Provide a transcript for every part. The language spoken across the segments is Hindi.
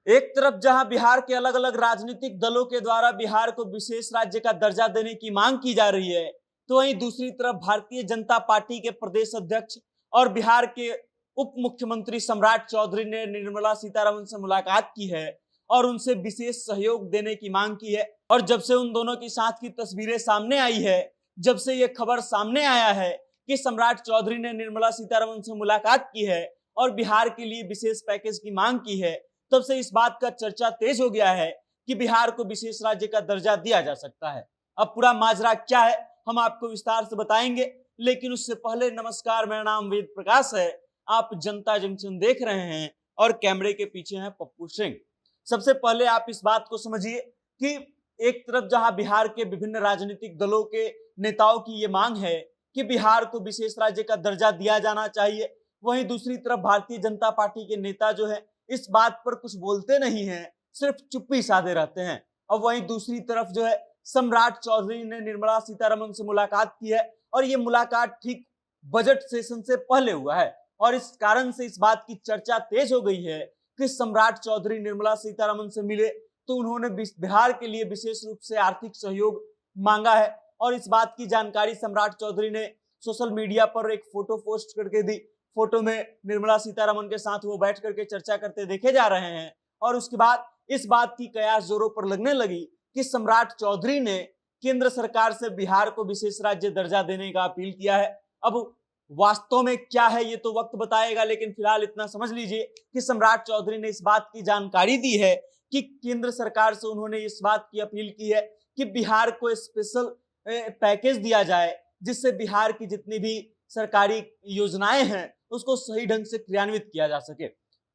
एक तरफ जहां बिहार के अलग अलग राजनीतिक दलों के द्वारा बिहार को विशेष राज्य का दर्जा देने की मांग की जा रही है, तो वहीं दूसरी तरफ भारतीय जनता पार्टी के प्रदेश अध्यक्ष और बिहार के उप मुख्यमंत्री सम्राट चौधरी ने निर्मला सीतारमण से मुलाकात की है और उनसे विशेष सहयोग देने की मांग की है। और जब से उन दोनों की साथ की तस्वीरें सामने आई है, जब से ये खबर सामने आया है कि सम्राट चौधरी ने निर्मला सीतारमण से मुलाकात की है और बिहार के लिए विशेष पैकेज की मांग की है, तब से इस बात का चर्चा तेज हो गया है कि बिहार को विशेष राज्य का दर्जा दिया जा सकता है। अब पूरा माजरा क्या है हम आपको विस्तार से बताएंगे, लेकिन उससे पहले नमस्कार, मेरा नाम वेद प्रकाश है। आप जनता जंक्शन देख रहे हैं और कैमरे के पीछे हैं पप्पू सिंह। सबसे पहले आप इस बात को समझिए कि एक तरफ जहां बिहार के विभिन्न राजनीतिक दलों के नेताओं की ये मांग है कि बिहार को विशेष राज्य का दर्जा दिया जाना चाहिए, वहीं दूसरी तरफ भारतीय जनता पार्टी के नेता जो है इस बात पर कुछ बोलते नहीं हैं, सिर्फ चुप्पी साधे रहते हैं। अब वहीं दूसरी तरफ जो है सम्राट चौधरी ने निर्मला सीतारमण से मुलाकात की है और ये मुलाकात ठीक बजट सेशन से पहले हुआ है और इस कारण से इस बात की चर्चा तेज हो गई है कि सम्राट चौधरी निर्मला सीतारमण से मिले तो उन्होंने बिहार के लिए विशेष रूप से आर्थिक सहयोग मांगा है। और इस बात की जानकारी सम्राट चौधरी ने सोशल मीडिया पर एक फोटो पोस्ट करके दी। फोटो में निर्मला सीतारमण के साथ वो बैठ करके चर्चा करते देखे जा रहे हैं और उसके बाद इस बात की कयास जोरों पर लगने लगी कि सम्राट चौधरी ने केंद्र सरकार से बिहार को विशेष राज्य दर्जा देने का अपील किया है। अब वास्तव में क्या है ये तो वक्त बताएगा, लेकिन फिलहाल इतना समझ लीजिए कि सम्राट चौधरी ने इस बात की जानकारी दी है कि केंद्र सरकार से उन्होंने इस बात की अपील की है कि बिहार को स्पेशल पैकेज दिया जाए, जिससे बिहार की जितनी भी सरकारी योजनाएं हैं उसको सही ढंग से क्रियान्वित किया जा सके।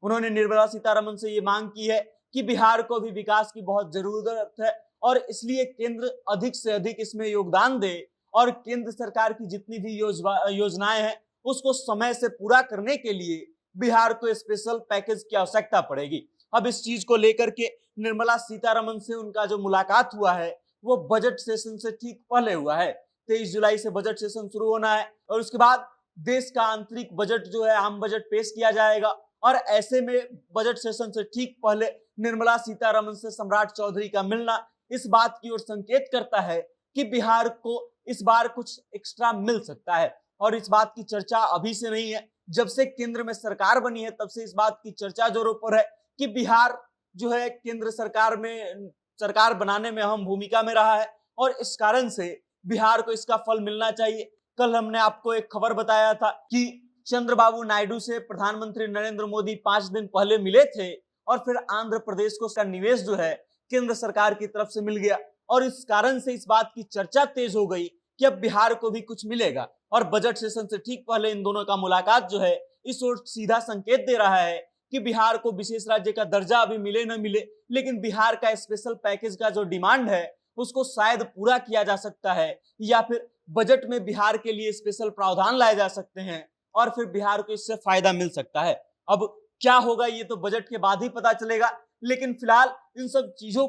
उन्होंने निर्मला सीतारमण से ये मांग की है कि बिहार को भी विकास की बहुत जरूरत है और इसलिए केंद्र अधिक से अधिक इसमें योगदान दे और केंद्र सरकार की जितनी भी योजनाएं हैं उसको समय से पूरा करने के लिए बिहार को स्पेशल पैकेज की आवश्यकता पड़ेगी। अब इस चीज को लेकर के निर्मला सीतारमण से उनका जो मुलाकात हुआ है वो बजट सेशन से ठीक पहले हुआ है। 23 जुलाई से बजट सेशन शुरू होना है और उसके बाद देश का आंतरिक बजट जो है आम बजट पेश किया जाएगा और ऐसे में बजट सेशन से ठीक पहले निर्मला सीतारमण से सम्राट चौधरी का मिलना इस बात की ओर संकेत करता है कि बिहार को इस बार कुछ एक्स्ट्रा मिल सकता है। और इस बात की चर्चा अभी से नहीं है, जब से केंद्र में सरकार बनी है तब से इस बात की चर्चा जोरों पर है कि बिहार जो है केंद्र सरकार में सरकार बनाने में अहम भूमिका में रहा है और इस कारण से बिहार को इसका फल मिलना चाहिए। कल हमने आपको एक खबर बताया था कि चंद्रबाबू नायडू से प्रधानमंत्री नरेंद्र मोदी 5 दिन पहले मिले थे और फिर आंध्र प्रदेश को उसका निवेश जो है केंद्र सरकार की तरफ से मिल गया और इस कारण से इस बात की चर्चा तेज हो गई कि अब बिहार को भी कुछ मिलेगा। और बजट सेशन से ठीक पहले इन दोनों का मुलाकात जो है इस ओर सीधा संकेत दे रहा है कि बिहार को विशेष राज्य का दर्जा अभी मिले न मिले, लेकिन बिहार का स्पेशल पैकेज का जो डिमांड है उसको शायद पूरा किया जा सकता है या फिर बजट में बिहार के लिए स्पेशल प्रावधान लाए जा सकते हैं और फिर बिहार को इससे फायदा मिल सकता है। अब क्या होगा ये तो बजट के बाद ही पता चलेगा, लेकिन फिलहाल इन सब चीजों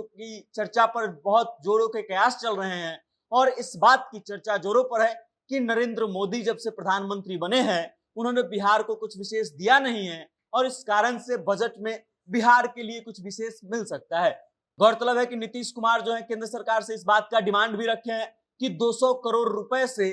की चर्चा पर बहुत जोरों के कयास चल रहे हैं और इस बात की चर्चा जोरों पर है कि नरेंद्र मोदी जब से प्रधानमंत्री बने हैं उन्होंने बिहार को कुछ विशेष दिया नहीं है और इस कारण से बजट में बिहार के लिए कुछ विशेष मिल सकता है। गौरतलब है कि नीतीश कुमार जो है केंद्र सरकार से इस बात का डिमांड भी रखे हैं कि 200 करोड़ रुपए से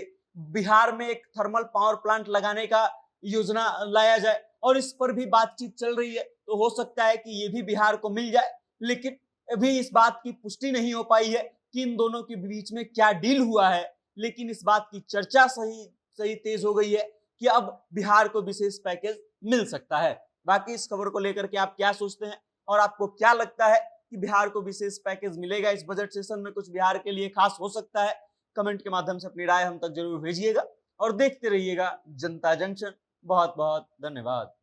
बिहार में एक थर्मल पावर प्लांट लगाने का योजना लाया जाए और इस पर भी बातचीत चल रही है। तो हो सकता है कि ये भी बिहार को मिल जाए, लेकिन अभी इस बात की पुष्टि नहीं हो पाई है कि इन दोनों के बीच में क्या डील हुआ है, लेकिन इस बात की चर्चा सही तेज हो गई है कि अब बिहार को विशेष पैकेज मिल सकता है। बाकी इस खबर को लेकर के आप क्या सोचते हैं और आपको क्या लगता है कि बिहार को विशेष पैकेज मिलेगा, इस बजट सेशन में कुछ बिहार के लिए खास हो सकता है? कमेंट के माध्यम से अपनी राय हम तक जरूर भेजिएगा और देखते रहिएगा जनता जंक्शन। बहुत बहुत धन्यवाद।